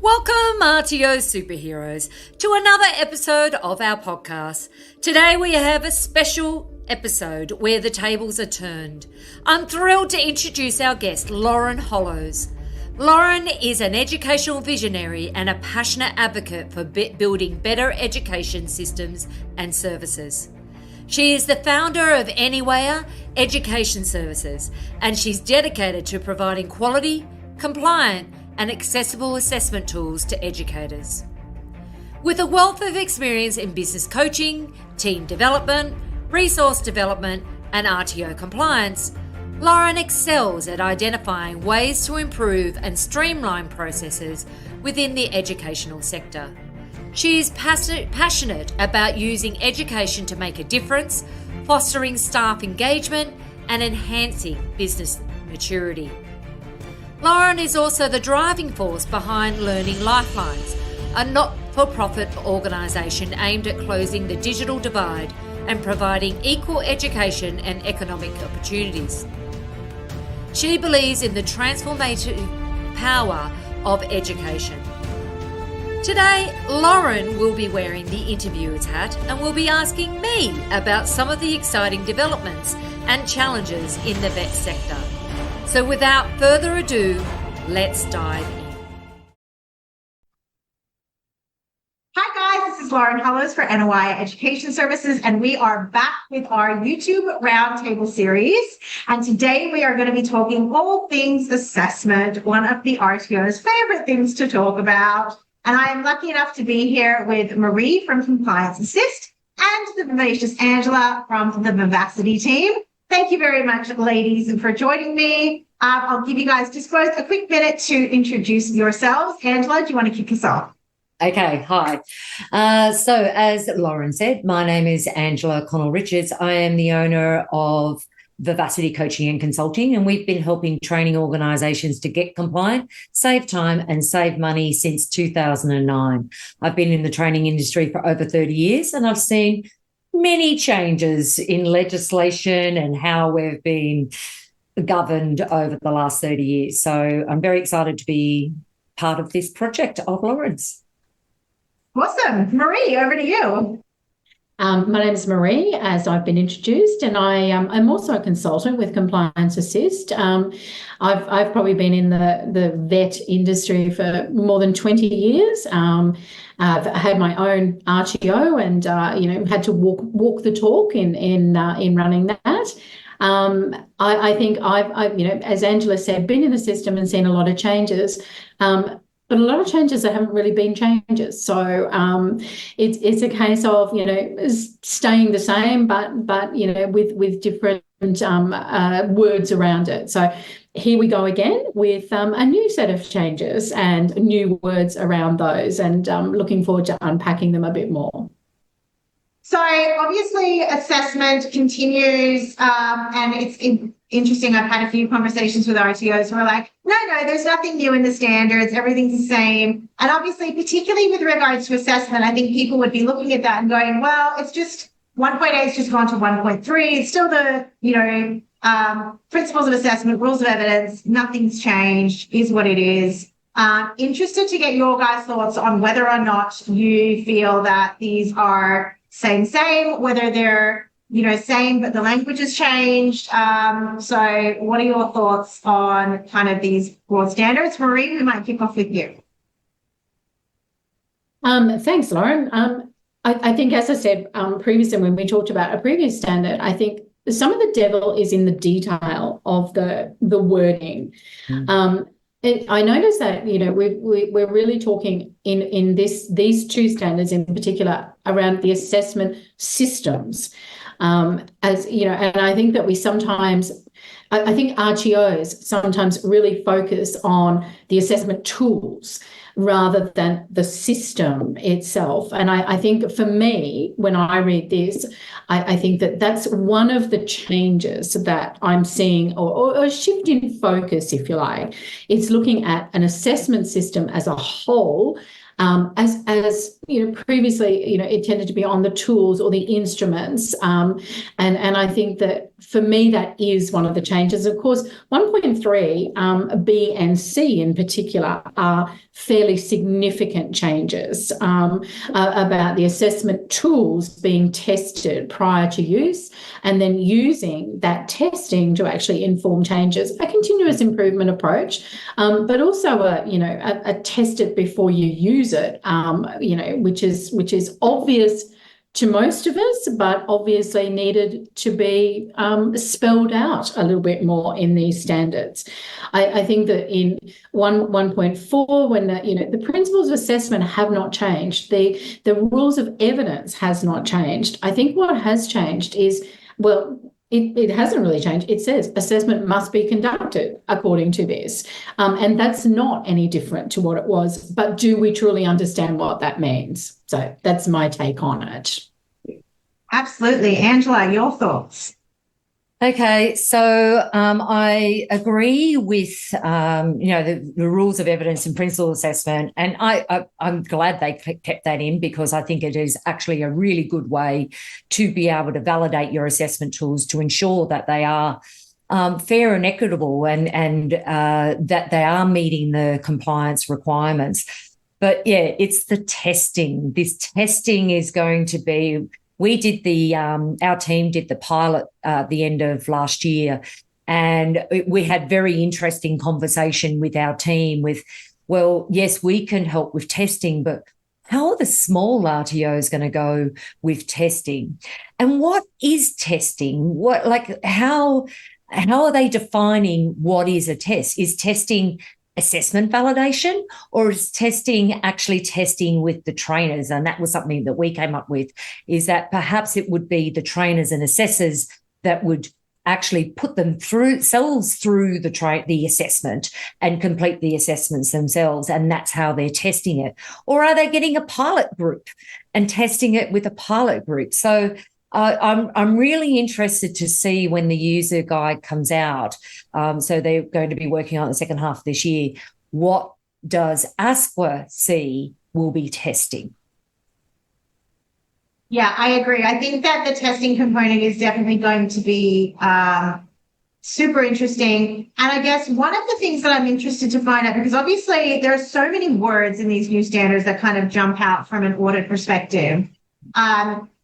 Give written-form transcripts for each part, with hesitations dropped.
Welcome, RTO superheroes, to another episode of our podcast. Today we have a special episode where the tables are turned. I'm thrilled to introduce our guest, Lauren Hollows. Lauren is an educational visionary and a passionate advocate for building better education systems and services. She is the founder of Anywhere Education Services, and she's dedicated to providing quality, compliant, and accessible assessment tools to educators. With a wealth of experience in business coaching, team development, resource development, and RTO compliance, Lauren excels at identifying ways to improve and streamline processes within the educational sector. She is passionate about using education to make a difference, fostering staff engagement, and enhancing business maturity. Lauren is also the driving force behind Learning Lifelines, a not-for-profit organisation aimed at closing the digital divide and providing equal education and economic opportunities. She believes in the transformative power of education. Today, Lauren will be wearing the interviewer's hat and will be asking me about some of the exciting developments and challenges in the vet sector. So without further ado, let's dive in. Hi guys, this is Lauren Hollows for NOI Education Services, and we are back with our YouTube Roundtable series. And today we are going to be talking all things assessment, one of the RTO's favorite things to talk about. And I am lucky enough to be here with Maree from Compliance Assist and the vivacious Angela from the Vivacity team. Thank you very much, ladies, for joining me. I'll give you guys just both a quick minute to introduce yourselves. Angela, do you want to kick us off? Okay, hi. So as Lauren said, my name is Angela Connell-Richards. I am the owner of Vivacity Coaching and Consulting, and we've been helping training organisations to get compliant, save time and save money since 2009. I've been in the training industry for over 30 years, and I've seen many changes in legislation and how we've been governed over the last 30 years. So I'm very excited to be part of this project of Lauren's. Awesome. Maree, over to you. My name is Maree, as I've been introduced, and I'm also a consultant with Compliance Assist. I've probably been in the vet industry for more than 20 years. I've had my own RTO and had to walk the talk in running that. I think I've as Angela said, been in the system and seen a lot of changes. But a lot of changes that haven't really been changes. So it's a case of, staying the same, but with different words around it. So here we go again with a new set of changes and new words around those, and looking forward to unpacking them a bit more. So obviously assessment continues, and it's interesting. I've had a few conversations with RTOs who are like, no, there's nothing new in the standards. Everything's the same. And obviously, particularly with regards to assessment, I think people would be looking at that and going, well, it's just 1.8 has just gone to 1.3. It's still the, principles of assessment, rules of evidence. Nothing's changed, is what it is. Interested to get your guys' thoughts on whether or not you feel that these are same, whether they're same, but the language has changed. So what are your thoughts on kind of these broad standards? Maree, we might kick off with you. Thanks, Lauren. I think, as I said previously when we talked about a previous standard, I think some of the devil is in the detail of the wording. I noticed that we're really talking in these two standards in particular around the assessment systems, and I think that we sometimes, I think RTOs sometimes really focus on the assessment tools rather than the system itself. And I think for me, when I read this, I think that that's one of the changes that I'm seeing, or a shift in focus, if you like. It's looking at an assessment system as a whole, As previously, it tended to be on the tools or the instruments, and I think that for me that is one of the changes. Of course, 1.3 B and C in particular are fairly significant changes about the assessment tools being tested prior to use, and then using that testing to actually inform changes. A continuous improvement approach, but also a test it before you use it, which is obvious to most of us, but obviously needed to be spelled out a little bit more in these standards. I think that in 1.4, when the principles of assessment have not changed, the rules of evidence has not changed. I think what has changed is, it hasn't really changed. It says assessment must be conducted according to this. And that's not any different to what it was. But do we truly understand what that means? So that's my take on it. Absolutely. Angela, your thoughts? Okay, so I agree with the rules of evidence and principle assessment, and I'm glad they kept that in, because I think it is actually a really good way to be able to validate your assessment tools to ensure that they are fair and equitable, and that they are meeting the compliance requirements. But yeah, it's the testing. This testing is going to be. We did our team did the pilot at the end of last year, and we had very interesting conversation with our team with, well, yes, we can help with testing, but how are the small RTOs going to go with testing? And what is testing? How are they defining what is a test? Is testing assessment validation, or is testing actually testing with the trainers? And that was something that we came up with, is that perhaps it would be the trainers and assessors that would actually put themselves through the assessment and complete the assessments themselves, and that's how they're testing it. Or are they getting a pilot group and testing it with a pilot group? So I'm really interested to see when the user guide comes out. So they're going to be working on it the second half of this year. What does ASQA see will be testing? Yeah, I agree. I think that the testing component is definitely going to be super interesting. And I guess one of the things that I'm interested to find out, because obviously there are so many words in these new standards that kind of jump out from an audit perspective.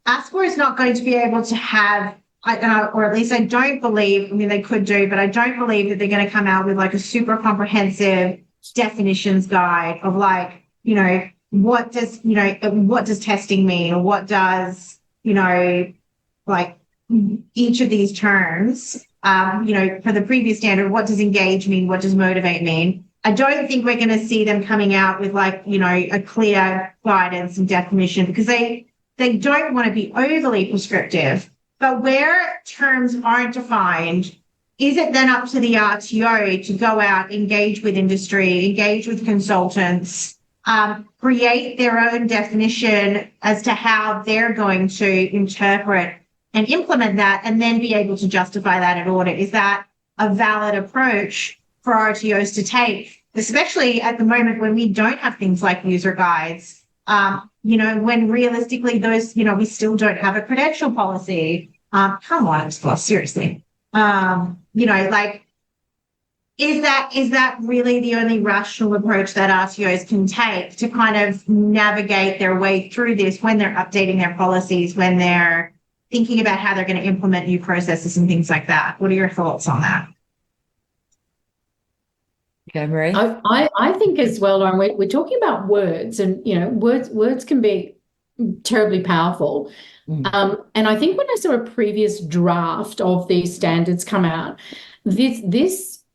ASQA is not going to be able to have, or at least I don't believe, they could do, but I don't believe that they're going to come out with like a super comprehensive definitions guide of what does testing mean, or what does, each of these terms, for the previous standard, what does engage mean? What does motivate mean? I don't think we're going to see them coming out with a clear guidance and definition, because they don't want to be overly prescriptive. But where terms aren't defined, is it then up to the RTO to go out, engage with industry, engage with consultants, create their own definition as to how they're going to interpret and implement that, and then be able to justify that at audit? Is that a valid approach for RTOs to take, especially at the moment when we don't have things like user guides? When realistically those, we still don't have a credential policy. Come on, seriously. Is that really the only rational approach that RTOs can take to kind of navigate their way through this when they're updating their policies, when they're thinking about how they're going to implement new processes and things like that? What are your thoughts on that? Okay, Maree. I think as well, Lauren, we're talking about words, and words can be terribly powerful. And I think when I saw a previous draft of these standards come out, this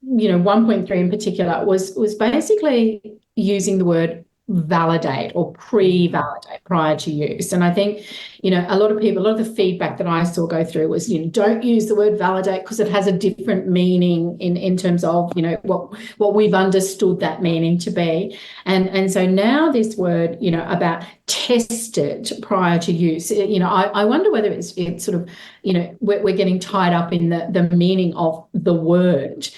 1.3 in particular was basically using the word validate or pre-validate prior to use. And I think, a lot of the feedback that I saw go through was, don't use the word validate because it has a different meaning in terms of, what we've understood that meaning to be. And so now this word, about tested prior to use, I wonder whether it's sort of, we're getting tied up in the meaning of the word.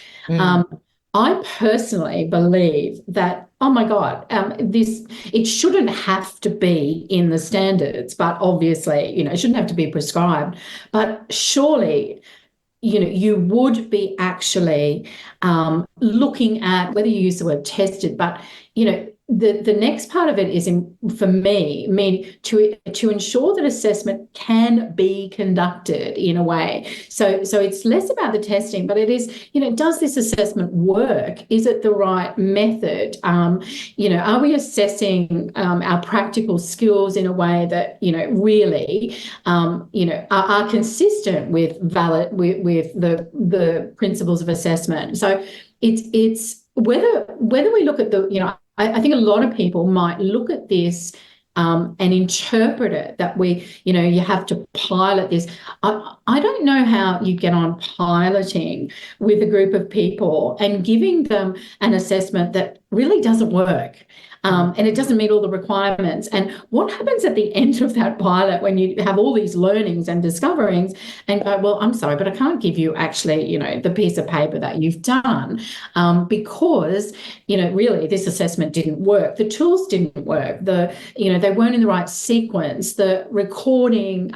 I personally believe that, oh my God, it shouldn't have to be in the standards, but obviously, it shouldn't have to be prescribed. But surely, you would be actually looking at whether you use the word tested, but the next part of it is, for me, to ensure that assessment can be conducted in a way. So it's less about the testing, but it is, does this assessment work? Is it the right method? Are we assessing our practical skills in a way that really are consistent with the principles of assessment? So it's whether we look at I think a lot of people might look at this and interpret it that you have to pilot this. I don't know how you get on piloting with a group of people and giving them an assessment that really doesn't work. And it doesn't meet all the requirements. And what happens at the end of that pilot when you have all these learnings and discoverings and go, well, I'm sorry, but I can't give you actually, the piece of paper that you've done because, really this assessment didn't work. The tools didn't work. They weren't in the right sequence. The recording,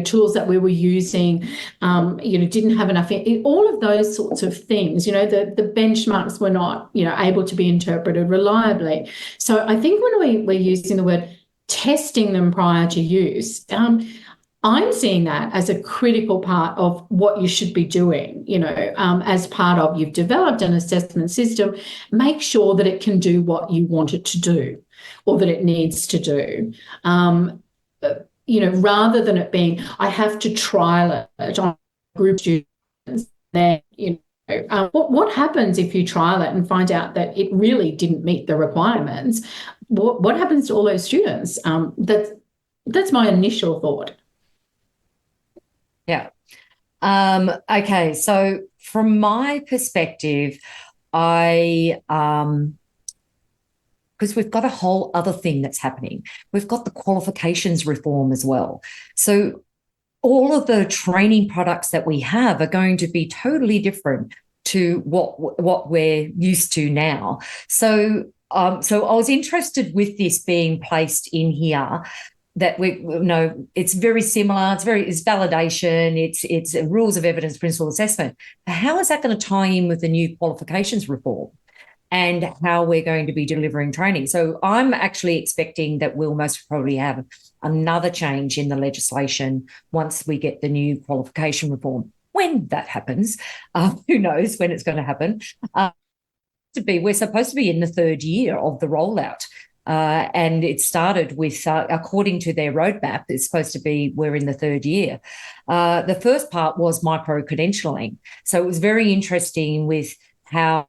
tools that we were using, didn't have enough. All of those sorts of things, the benchmarks were not, able to be interpreted reliably. So I think when we're using the word testing them prior to use, I'm seeing that as a critical part of what you should be doing, as part of you've developed an assessment system, make sure that it can do what you want it to do or that it needs to do. Rather than it being, I have to trial it on group students, then, what happens if you trial it and find out that it really didn't meet the requirements? What happens to all those students? That's my initial thought. Yeah. Okay. So from my perspective, because we've got a whole other thing that's happening. We've got the qualifications reform as well. So all of the training products that we have are going to be totally different to what we're used to now. So I was interested with this being placed in here, that it's very similar. It's validation. It's rules of evidence, principle assessment. How is that going to tie in with the new qualifications reform and how we're going to be delivering training? So I'm actually expecting that we'll most probably have another change in the legislation once we get the new qualification reform. When that happens, who knows when it's going to happen? We're supposed to be in the third year of the rollout. And it started with, according to their roadmap, it's supposed to be we're in the third year. The first part was micro-credentialing. So it was very interesting with how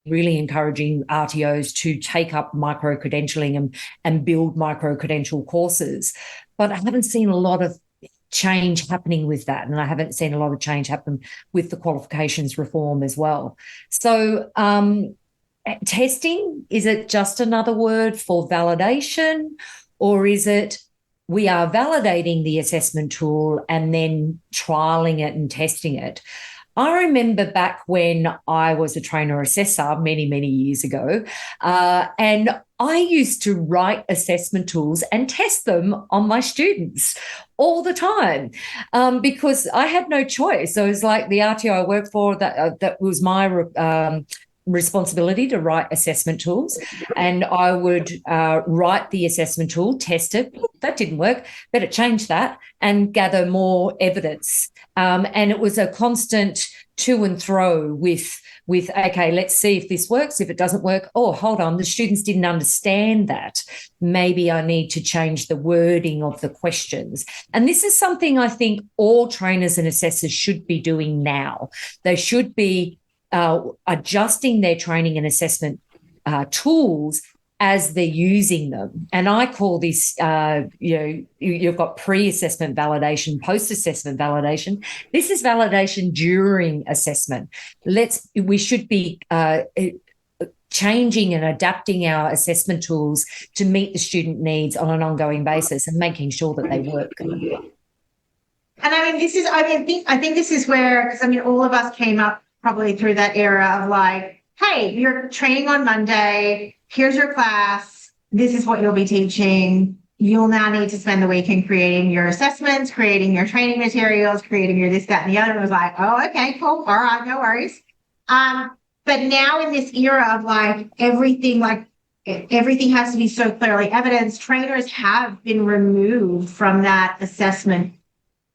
really encouraging RTOs to take up micro-credentialing and build micro-credential courses. But I haven't seen a lot of change happening with that, and I haven't seen a lot of change happen with the qualifications reform as well. So testing, is it just another word for validation, or is it we are validating the assessment tool and then trialing it and testing it? I remember back when I was a trainer assessor many, many years ago, and I used to write assessment tools and test them on my students all the time because I had no choice. So it was like the RTO I worked for, that was my responsibility to write assessment tools, and I would write the assessment tool, test it. That didn't work. Better change that and gather more evidence. And it was a constant to and fro with okay, let's see if this works. If it doesn't work, oh, hold on, the students didn't understand that. Maybe I need to change the wording of the questions. And this is something I think all trainers and assessors should be doing now. They should be adjusting their training and assessment tools as they're using them. And I call this, you've got pre-assessment validation, post-assessment validation. This is validation during assessment. We should be changing and adapting our assessment tools to meet the student needs on an ongoing basis and making sure that they work. And I think this is where, because all of us came up probably through that era of like, hey, you're training on Monday. Here's your class. This is what you'll be teaching. You'll now need to spend the weekend creating your assessments, creating your training materials, creating your this, that, and the other. It was like, oh, okay, cool. All right, no worries. But now in this era of like everything has to be so clearly evidenced, trainers have been removed from that assessment,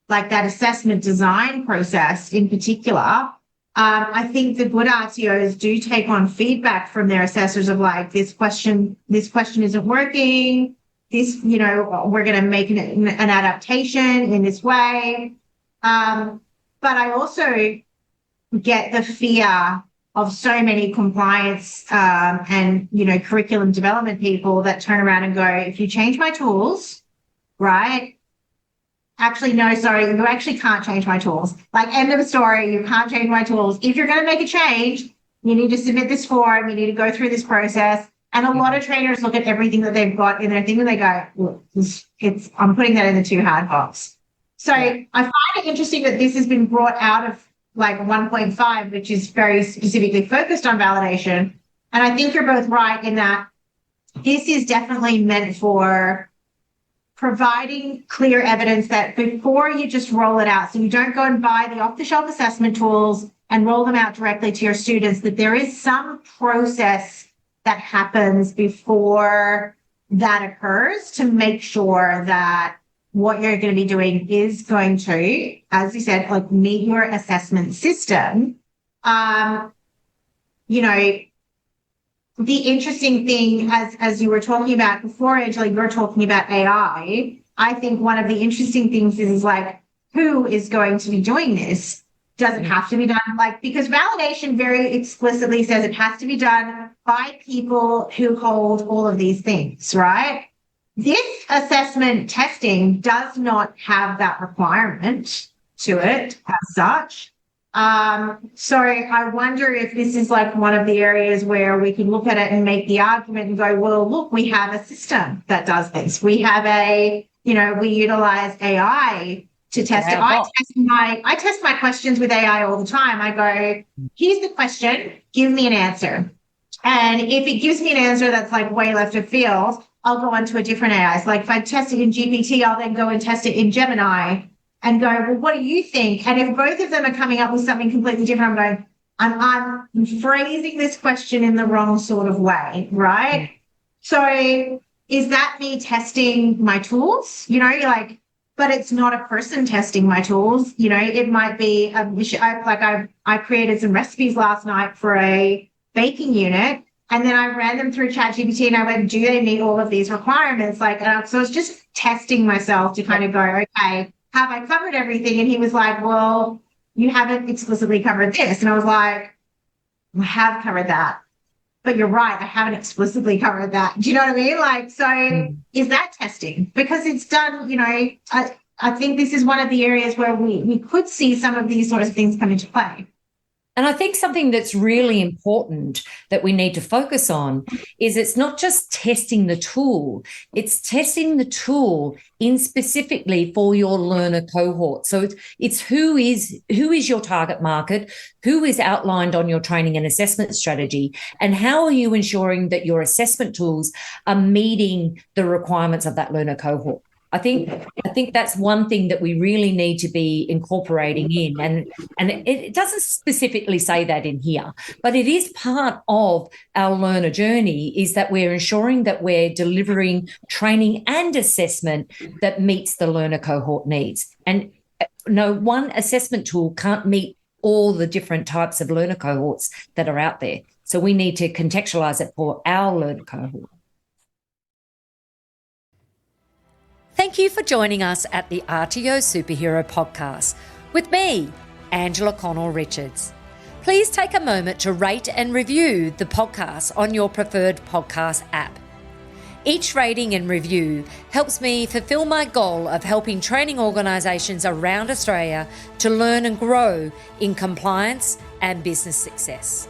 like that assessment design process in particular. I think the good RTOs do take on feedback from their assessors of like, this question isn't working. This, we're going to make an adaptation in this way. But I also get the fear of so many compliance and curriculum development people that turn around and go, if you change my tools, right? Actually, no, sorry, you actually can't change my tools. Like, end of the story, you can't change my tools. If you're going to make a change, you need to submit this form, you need to go through this process. And a lot of trainers look at everything that they've got in their thing and they go, look, I'm putting that in the too hard box. So I find it interesting that this has been brought out of like 1.5, which is very specifically focused on validation. And I think you're both right in that this is definitely meant for providing clear evidence that before you just roll it out, so you don't go and buy the off-the-shelf assessment tools and roll them out directly to your students, that there is some process that happens before that occurs to make sure that what you're going to be doing is going to, as you said, like meet your assessment system. The interesting thing, as you were talking about before, Angela, you were talking about AI. I think one of the interesting things is like, who is going to be doing this? Does it have to be done because validation very explicitly says it has to be done by people who hold all of these things, right? This assessment testing does not have that requirement to it as such. So I wonder if this is like one of the areas where we can look at it and make the argument and go, well, look, we have a system that does this. We have we utilize AI to test it. I test my questions with AI all the time. I go, here's the question, give me an answer. And if it gives me an answer that's like way left of field, I'll go on to a different AI. So like if I test it in GPT, I'll then go and test it in Gemini and go, well, what do you think? And if both of them are coming up with something completely different, I'm going, I'm phrasing this question in the wrong sort of way, right? So is that me testing my tools? But it's not a person testing my tools. It might be, I created some recipes last night for a baking unit. And then I ran them through ChatGPT and I went, do they meet all of these requirements? So it's just testing myself to kind of go, okay, have I covered everything? And he was like, well, you haven't explicitly covered this. And I was like, I have covered that. But you're right, I haven't explicitly covered that. Do you know what I mean? So is that testing? Because it's done, I think this is one of the areas where we could see some of these sorts of things come into play. And I think something that's really important that we need to focus on is it's not just testing the tool, it's testing the tool in specifically for your learner cohort. So it's who is your target market, who is outlined on your training and assessment strategy, and how are you ensuring that your assessment tools are meeting the requirements of that learner cohort. I think that's one thing that we really need to be incorporating in, and it doesn't specifically say that in here, but it is part of our learner journey, is that we're ensuring that we're delivering training and assessment that meets the learner cohort needs. And no one assessment tool can't meet all the different types of learner cohorts that are out there. So we need to contextualize it for our learner cohort. Thank you for joining us at the RTO Superhero Podcast with me, Angela Connell-Richards. Please take a moment to rate and review the podcast on your preferred podcast app. Each rating and review helps me fulfill my goal of helping training organisations around Australia to learn and grow in compliance and business success.